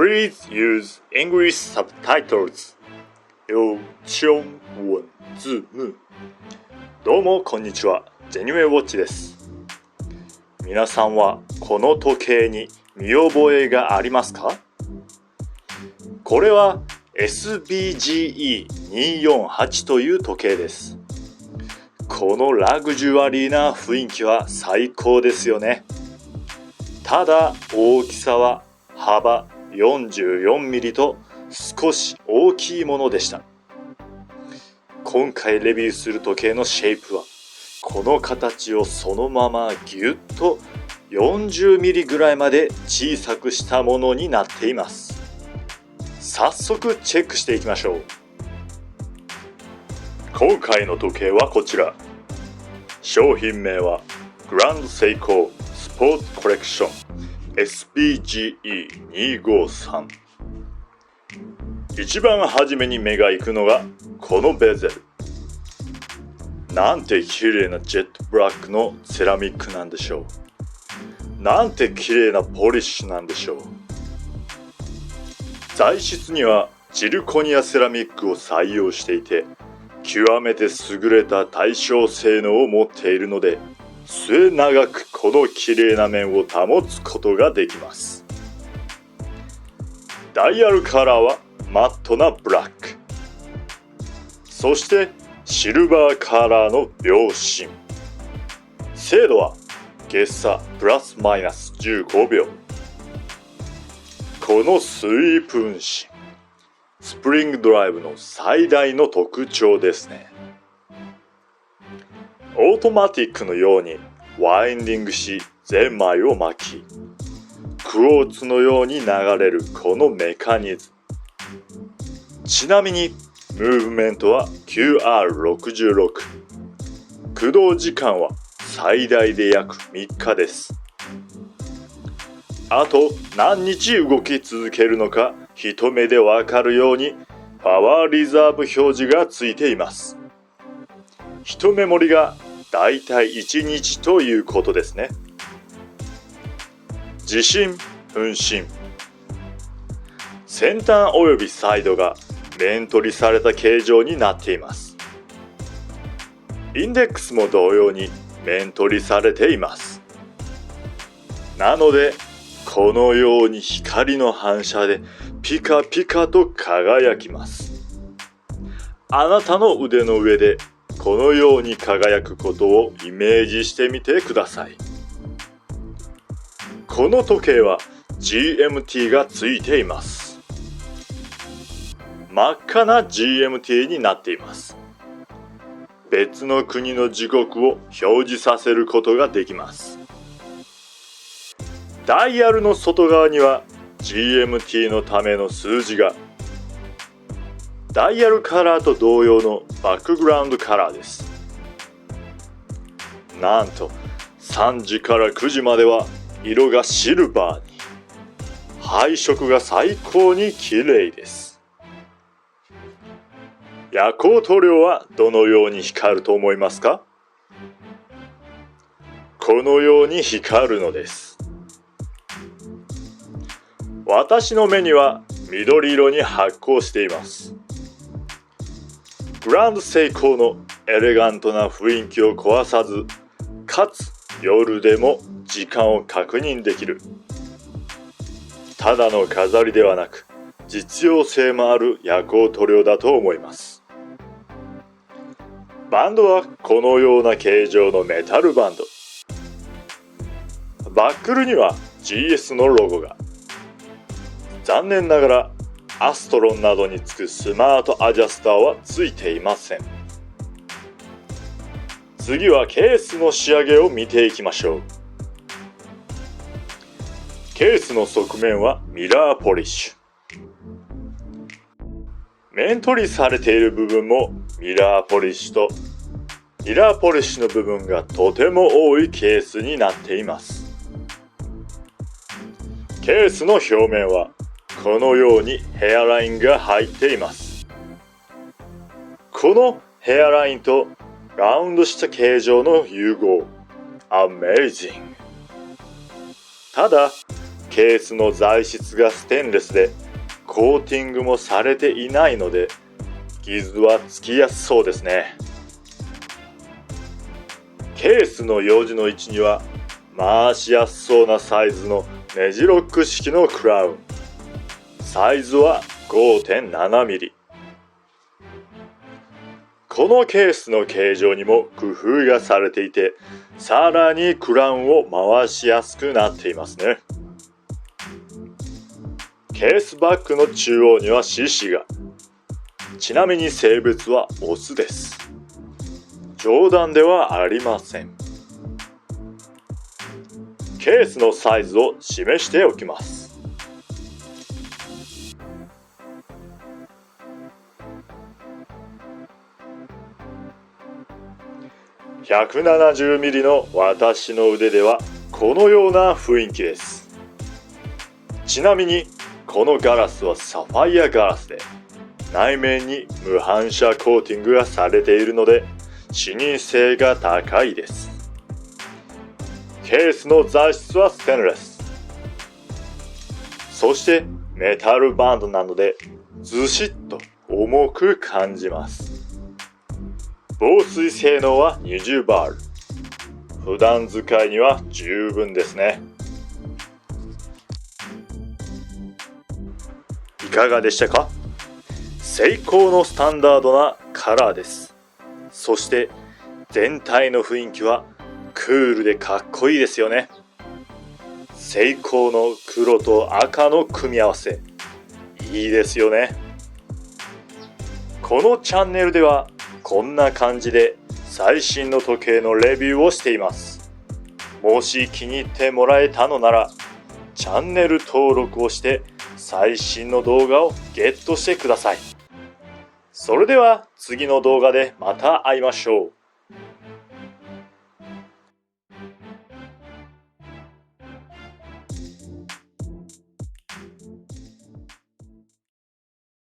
Please use English subtitles. 有中文字幕。どうもこんにちは。ジェニュエウォッチです。皆さんはこの時計に見覚えがありますか？これは SBGE248 という時計です。このラグジュアリーな雰囲気は最高ですよね。ただ大きさは幅44ミリと少し大きいものでした。今回レビューする時計のシェイプはこの形をそのままギュッと40ミリぐらいまで小さくしたものになっています。早速チェックしていきましょう。今回の時計はこちら。商品名はグランドセイコースポーツコレクション SBGE253。一番初めに目が行くのがこのベゼル。なんて綺麗なジェットブラックのセラミックなんでしょう。なんて綺麗なポリッシュなんでしょう。材質にはジルコニアセラミックを採用していて、極めて優れた耐衝性能を持っているので、末永くこの綺麗な面を保つことができます。ダイヤルカラーはマットなブラック。そしてシルバーカラーの秒針。精度は月差プラスマイナス15秒。このスイープ運針、スプリングドライブの最大の特徴ですね。オートマティックのようにワインディングしゼンマイを巻き、クォーツのように流れるこのメカニズム。ちなみにムーブメントは QR66。駆動時間は最大で約3日です。あと何日動き続けるのか一目でわかるようにパワーリザーブ表示がついています。一目盛りがだいたい1日ということですね。自身分身。先端およびサイドが面取りされた形状になっています。インデックスも同様に面取りされています。なのでこのように光の反射でピカピカと輝きます。あなたの腕の上でこのように輝くことをイメージしてみてください。この時計は GMT がついています。真っ赤な GMT になっています。別の国の時刻を表示させることができます。ダイヤルの外側には GMT のための数字が、ダイヤルカラーと同様のバックグラウンドカラーです。なんと3時から9時までは色がシルバーに。配色が最高に綺麗です。夜光塗料はどのように光ると思いますか？このように光るのです。私の目には緑色に発光しています。グランドセイコーのエレガントな雰囲気を壊さず、かつ夜でも時間を確認できる。ただの飾りではなく、実用性もある夜光塗料だと思います。バンドはこのような形状のメタルバンド。バックルには GS のロゴが。残念ながらアストロンなどにつくスマートアジャスターはついていません。次はケースの仕上げを見ていきましょう。ケースの側面はミラーポリッシュ。面取りされている部分もミラーポリッシュと、ミラーポリッシュの部分がとても多いケースになっています。ケースの表面はこのようにヘアラインが入っています。このヘアラインとラウンドした形状の融合、Amazing。ただ、ケースの材質がステンレスでコーティングもされていないので傷はつきやすそうですね。ケースの用事の位置には回しやすそうなサイズのネジロック式のクラウン。サイズは 5.7mm。このケースの形状にも工夫がされていて、さらにクラウンを回しやすくなっていますね。ケースバッグの中央には獅子が。ちなみに性別はオスです。冗談ではありません。ケースのサイズを示しておきます。170mm の私の腕ではこのような雰囲気です。ちなみにこのガラスはサファイアガラスで内面に無反射コーティングがされているので視認性が高いです。ケースの材質はステンレス。そしてメタルバンドなのでずしっと重く感じます。防水性能は20バール。普段使いには十分ですね。いかがでしたか？セイコーのスタンダードなカラーです。そして全体の雰囲気はクールでかっこいいですよね。セイコーの黒と赤の組み合わせ、いいですよね。このチャンネルではこんな感じで最新の時計のレビューをしています。もし気に入ってもらえたのならチャンネル登録をして最新の動画をゲットしてください。それでは次の動画でまた会いましょう。